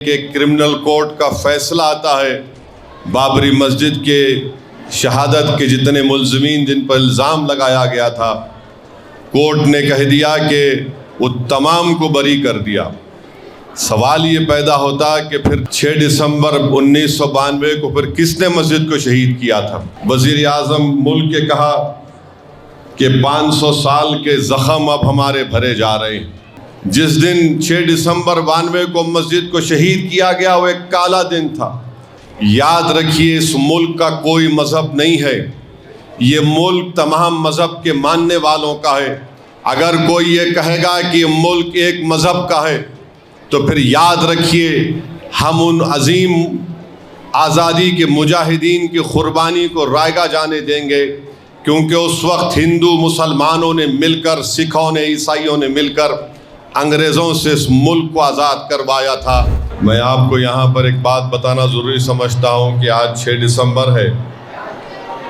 कि criminal court का फैसला आता है बाबरी मस्जिद के शहादत के जितने मुल्ज़मीन जिन पर इल्ज़ाम लगाया गया था, कोर्ट ने कह दिया कि वो तमाम को बरी कर दिया। सवाल ये पैदा होता कि फिर 6 दिसंबर 1992 को फिर किसने मस्जिद को शहीद किया था। वज़ीर आज़म मुल्क के कहा कि 500 साल के ज़ख़म अब हमारे भरे जा रहे हैं। जिस दिन 6 दिसंबर 92 को मस्जिद को शहीद किया गया वो एक काला दिन था। याद रखिए, इस मुल्क का कोई मज़हब नहीं है, ये मुल्क तमाम मज़हब के मानने वालों का है। अगर कोई ये कहेगा कि मुल्क एक मज़हब का है तो फिर याद रखिए हम उन अजीम आज़ादी के मुजाहिदीन की क़ुरबानी को रायगा जाने देंगे, क्योंकि उस वक्त हिंदू मुसलमानों ने मिलकर, सिखों ने, ईसाइयों ने मिलकर अंग्रेज़ों से इस मुल्क को आज़ाद करवाया था। मैं आपको यहाँ पर एक बात बताना ज़रूरी समझता हूँ कि आज 6 दिसंबर है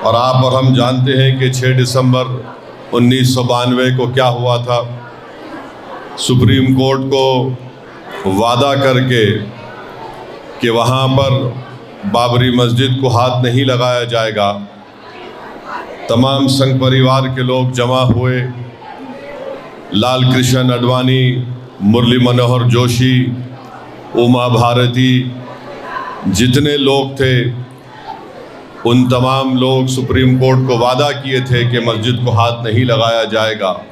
और आप और हम जानते हैं कि 6 दिसंबर 1992 को क्या हुआ था। सुप्रीम कोर्ट को वादा करके कि वहाँ पर बाबरी मस्जिद को हाथ नहीं लगाया जाएगा, तमाम संघ परिवार के लोग जमा हुए। लाल कृष्ण आडवाणी, मुरली मनोहर जोशी, उमा भारती, जितने लोग थे उन तमाम लोग सुप्रीम कोर्ट को वादा किए थे कि मस्जिद को हाथ नहीं लगाया जाएगा।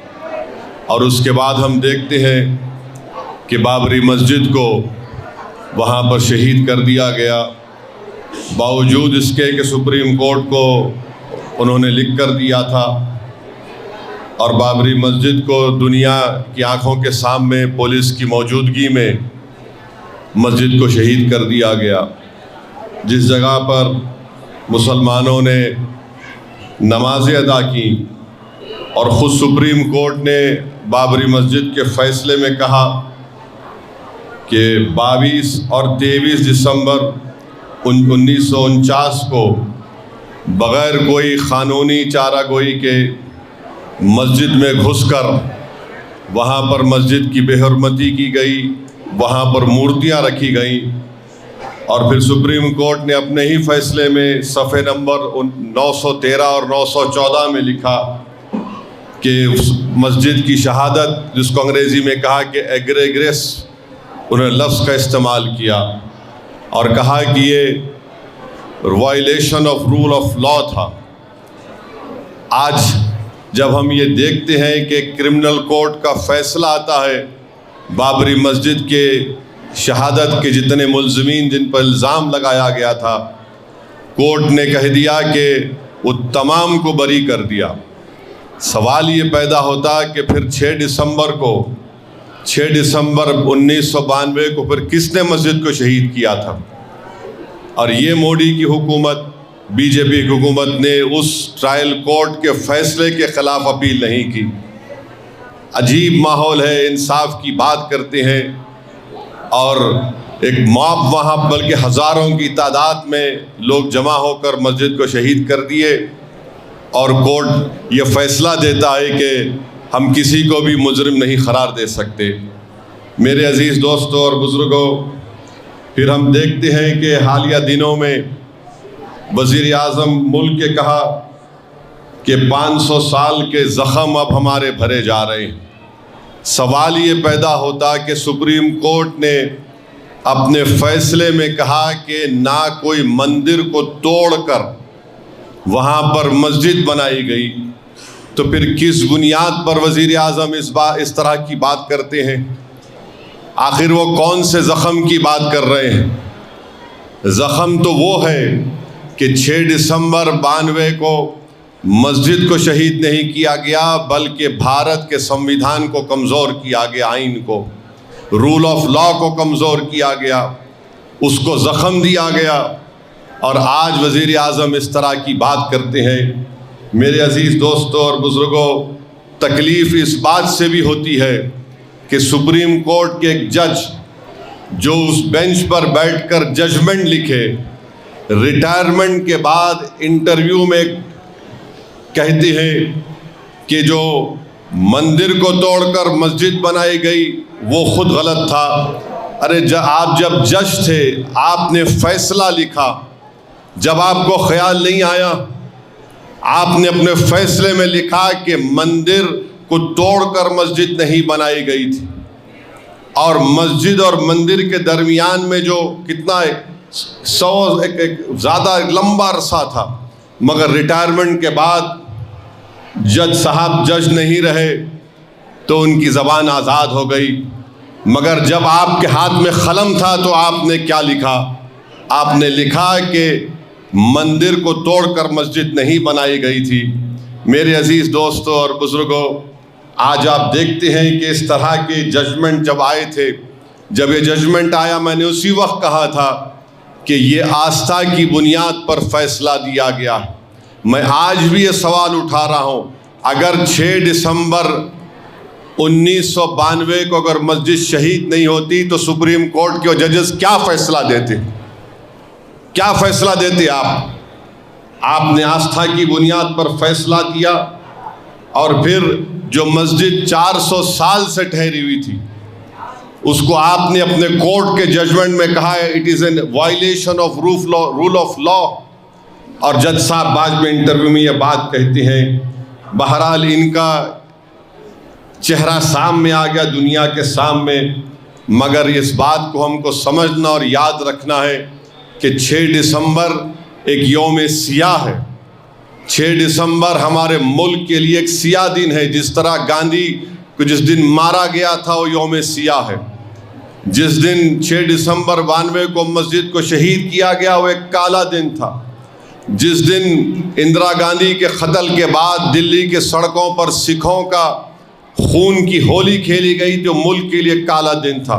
और उसके बाद हम देखते हैं कि बाबरी मस्जिद को वहाँ पर शहीद कर दिया गया। बावजूद इसके कि सुप्रीम कोर्ट को उन्होंने लिख कर दिया था और बाबरी मस्जिद को दुनिया की आंखों के सामने पुलिस की मौजूदगी में मस्जिद को शहीद कर दिया गया। जिस जगह पर मुसलमानों ने नमाज़ें अदा की और ख़ुद सुप्रीम कोर्ट ने बाबरी मस्जिद के फ़ैसले में कहा कि 22 और 23 दिसंबर 1949 को बग़ैर कोई क़ानूनी चारागोई के मस्जिद में घुसकर वहाँ पर मस्जिद की बेहरमती की गई, वहाँ पर मूर्तियाँ रखी गई। और फिर सुप्रीम कोर्ट ने अपने ही फैसले में सफ़े नंबर 913 और 914 में लिखा कि उस मस्जिद की शहादत, जिसको अंग्रेज़ी में कहा कि एग्रेग्रेस, उन्होंने लफ्ज़ का इस्तेमाल किया और कहा कि ये violation of rule of law था। आज जब हम ये देखते हैं कि क्रिमिनल कोर्ट का फैसला आता है बाबरी मस्जिद के शहादत के जितने मुल्ज़मीन जिन पर इल्ज़ाम लगाया गया था, कोर्ट ने कह दिया कि वो तमाम को बरी कर दिया। सवाल ये पैदा होता कि फिर 6 दिसंबर 1992 को फिर किसने मस्जिद को शहीद किया था। और ये मोदी की हुकूमत, बीजेपी की हुकूमत ने उस ट्रायल कोर्ट के फैसले के ख़िलाफ़ अपील नहीं की। अजीब माहौल है, इंसाफ की बात करते हैं और एक मॉब वहाँ, बल्कि हज़ारों की तादाद में लोग जमा होकर मस्जिद को शहीद कर दिए और कोर्ट ये फ़ैसला देता है कि हम किसी को भी मुजरिम नहीं करार दे सकते। मेरे अज़ीज़ दोस्तों और बुज़ुर्गों, फिर हम देखते हैं कि हालिया दिनों में वज़ीर आज़म मुल्क के कहा कि 500 साल के ज़ख़म अब हमारे भरे जा रहे हैं। सवाल ये पैदा होता कि सुप्रीम कोर्ट ने अपने फ़ैसले में कहा कि ना कोई मंदिर को तोड़कर वहाँ पर मस्जिद बनाई गई, तो फिर किस बुनियाद पर वज़ीर आज़म इस तरह की बात करते हैं। आखिर वो कौन से ज़ख़म की बात कर रहे हैं। ज़ख़म तो वो है कि 6 दिसंबर 92 को मस्जिद को शहीद नहीं किया गया, बल्कि भारत के संविधान को कमज़ोर किया गया, आइन को, रूल ऑफ लॉ को कमज़ोर किया गया, उसको ज़ख़म दिया गया। और आज वज़ीर आज़म इस तरह की बात करते हैं। मेरे अज़ीज़ दोस्तों और बुज़ुर्गों, तकलीफ़ इस बात से भी होती है कि सुप्रीम कोर्ट के एक जज जो उस बेंच पर बैठकर जजमेंट लिखे, रिटायरमेंट के बाद इंटरव्यू में कहते हैं कि जो मंदिर को तोड़कर मस्जिद बनाई गई वो खुद गलत था, अरे आप जब जज थे, आपने फैसला लिखा, जब आपको ख्याल नहीं आया, आपने अपने फैसले में लिखा कि मंदिर को तोड़कर मस्जिद नहीं बनाई गई थी, और मस्जिद और मंदिर के दरमियान में जो कितना एक ज़्यादा लंबा अरसा था, मगर रिटायरमेंट के बाद जज साहब जज नहीं रहे तो उनकी ज़बान आज़ाद हो गई। मगर जब आपके हाथ में कलम था तो आपने क्या लिखा? आपने लिखा कि मंदिर को तोड़कर मस्जिद नहीं बनाई गई थी। मेरे अजीज़ दोस्तों और बुज़ुर्गों, आज आप देखते हैं कि इस तरह के जजमेंट जब आए थे, जब ये जजमेंट आया, मैंने उसी वक्त कहा था कि ये आस्था की बुनियाद पर फैसला दिया गया है। मैं आज भी ये सवाल उठा रहा हूँ, अगर 6 दिसंबर 1992 को अगर मस्जिद शहीद नहीं होती तो सुप्रीम कोर्ट के जजेस क्या फैसला देते? क्या फैसला देते आपने आस्था की बुनियाद पर फैसला दिया, और फिर जो मस्जिद 400 साल से ठहरी हुई थी उसको आपने अपने कोर्ट के जजमेंट में कहा है it is an violation of rule of law. और जज साहब बाद में इंटरव्यू में ये बात कहते हैं। बहरहाल इनका चेहरा सामने आ गया दुनिया के सामने, मगर इस बात को हमको समझना और याद रखना है कि 6 दिसंबर एक यौम सियाह है। 6 दिसंबर हमारे मुल्क के लिए एक सियाह दिन है। जिस तरह गांधी को जिस दिन मारा गया था वो यौम सियाह है। जिस दिन 6 दिसंबर 92 को मस्जिद को शहीद किया गया वो एक काला दिन था। जिस दिन इंदिरा गांधी के कत्ल के बाद दिल्ली के सड़कों पर सिखों का खून की होली खेली गई तो मुल्क के लिए काला दिन था।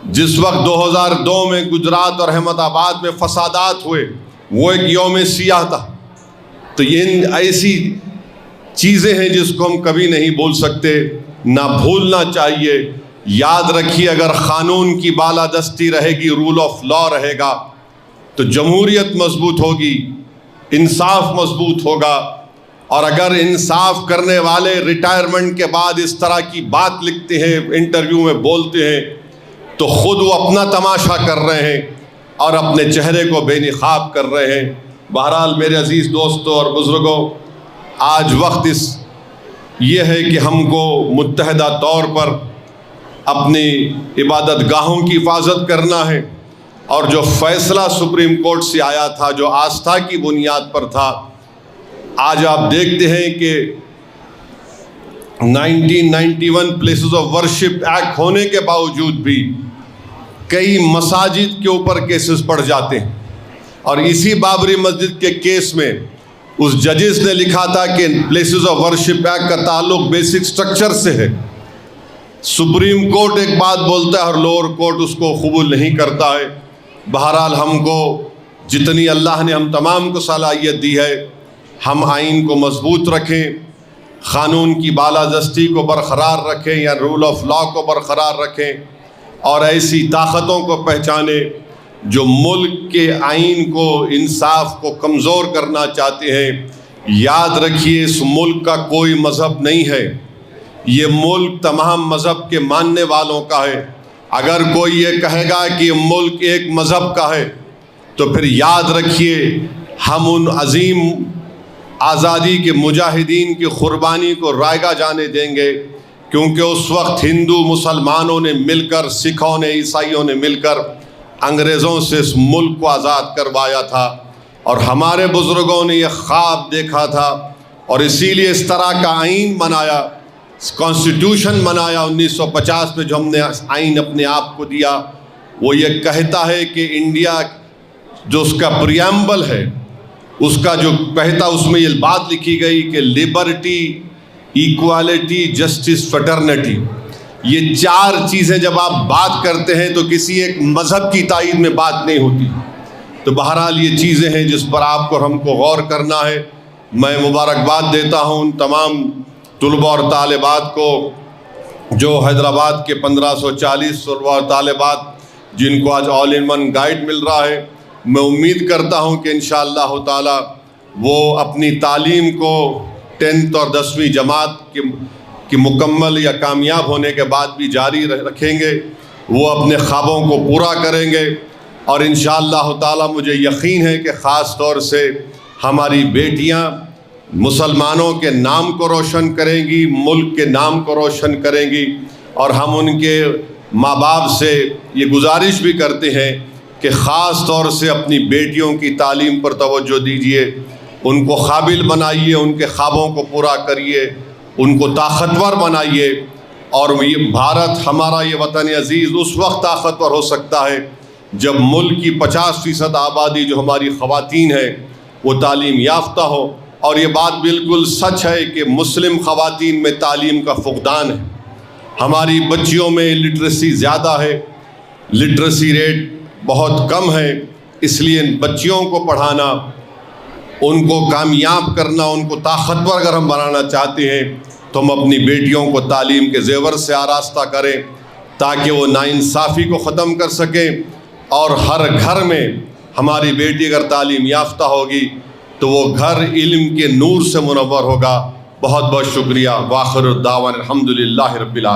जिस वक्त 2002 में गुजरात और अहमदाबाद में फसादात हुए वो एक यौम सियाह था। तो ये ऐसी चीज़ें हैं जिसको हम कभी नहीं भूल सकते, ना भूलना चाहिए। याद रखिए, अगर क़ानून की बालादस्ती रहेगी, रूल ऑफ लॉ रहेगा, तो जमहूरियत मजबूत होगी, इंसाफ मजबूत होगा। और अगर इंसाफ करने वाले रिटायरमेंट के बाद इस तरह की बात लिखते हैं, इंटरव्यू में बोलते हैं, तो ख़ुद वो अपना तमाशा कर रहे हैं और अपने चेहरे को बेनकाब कर रहे हैं। बहरहाल मेरे अजीज़ दोस्तों और बुज़ुर्गों, आज वक्त ये है कि हमको मुत्तहदा तौर पर अपनी इबादत गाहों की हिफाजत करना है, और जो फ़ैसला सुप्रीम कोर्ट से आया था जो आस्था की बुनियाद पर था, आज आप देखते हैं कि 1991 प्लेसेस ऑफ वर्शिप एक्ट होने के बावजूद भी कई मसाजिद के ऊपर केसेस पड़ जाते हैं। और इसी बाबरी मस्जिद के केस में उस जजेस ने लिखा था कि प्लेसेस ऑफ वर्शिप एक्ट का ताल्लुक बेसिक स्ट्रक्चर से है। सुप्रीम कोर्ट एक बात बोलता है और लोअर कोर्ट उसको कबूल नहीं करता है। बहरहाल हमको जितनी अल्लाह ने हम तमाम को सलाहियत दी है, हम आइन को मजबूत रखें, क़ानून की बालादस्ती को बरक़रार रखें या रूल ऑफ लॉ को बरक़रार रखें, और ऐसी ताकतों को पहचाने जो मुल्क के आइन को, इंसाफ को कमज़ोर करना चाहते हैं। याद रखिए, इस मुल्क का कोई मज़हब नहीं है, ये मुल्क तमाम मज़हब के मानने वालों का है। अगर कोई ये कहेगा कि मुल्क एक मज़हब का है तो फिर याद रखिए हम उन अजीम आज़ादी के मुजाहिदीन की क़ुरबानी को रायगा जाने देंगे, क्योंकि उस वक्त हिंदू मुसलमानों ने मिलकर, सिखों ने, ईसाइयों ने मिलकर अंग्रेज़ों से इस मुल्क को आज़ाद करवाया था। और हमारे बुज़ुर्गों ने यह ख्वाब देखा था और इसीलिए इस तरह का आइन बनाया, कॉन्स्टिट्यूशन बनाया 1950 में, जो हमने आइन अपने आप को दिया। वो ये कहता है कि इंडिया जो उसका प्रियम्बल है, उसका जो कहता, उसमें ये बात लिखी गई कि लिबर्टी, इक्वालिटी, जस्टिस, फ्रेटर्निटी, ये 4 चीज़ें जब आप बात करते हैं तो किसी एक मज़हब की तायीद में बात नहीं होती। तो बहरहाल ये चीज़ें हैं जिस पर आपको हमको गौर करना है। मैं मुबारकबाद देता हूँ उन तमाम तुलबा और तालिबात को जो हैदराबाद के 1540 तुलबा और तालिबात जिनको आज ऑल इन वन गाइड मिल रहा है। मैं उम्मीद करता हूँ कि इंशाअल्लाह ताला वो अपनी तालीम को 10th और 10वीं जमात की मुकम्मल या कामयाब होने के बाद भी जारी रखेंगे। वो अपने ख्वाबों को पूरा करेंगे। और इंशाअल्लाह ताला मुझे यकीन है कि ख़ास तौर से हमारी बेटियां मुसलमानों के नाम को रोशन करेंगी, मुल्क के नाम को रोशन करेंगी। और हम उनके माँ बाप से ये गुजारिश भी करते हैं कि ख़ास तौर से अपनी बेटियों की तालीम पर तवज्जो दीजिए, उनको काबिल बनाइए, उनके ख्वाबों को पूरा करिए, उनको ताकतवर बनाइए। और ये भारत हमारा ये वतन अज़ीज़ उस वक्त ताकतवर हो सकता है जब मुल्क की 50% आबादी जो हमारी ख़वातीन है वो तालीम याफ्ता हो। और ये बात बिल्कुल सच है कि मुस्लिम ख़वातीन में तालीम का फुक़दान है। हमारी बच्चियों में लिटरेसी ज़्यादा है, लिटरेसी रेट बहुत कम है। इसलिए बच्चियों को पढ़ाना, उनको कामयाब करना, उनको ताकतवर अगर हम बनाना चाहते हैं तो हम अपनी बेटियों को तालीम के ज़ेवर से आरास्ता करें ताकि वो नाइंसाफ़ी को ख़त्म कर सकें। और हर घर में हमारी बेटी अगर तालीम याफ्ता होगी तो वो घर इल्म के नूर से मुनव्वर होगा। बहुत बहुत शुक्रिया। वाखिर दावाना अल्हम्दुलिल्लाहि रब्बिल आलमीन।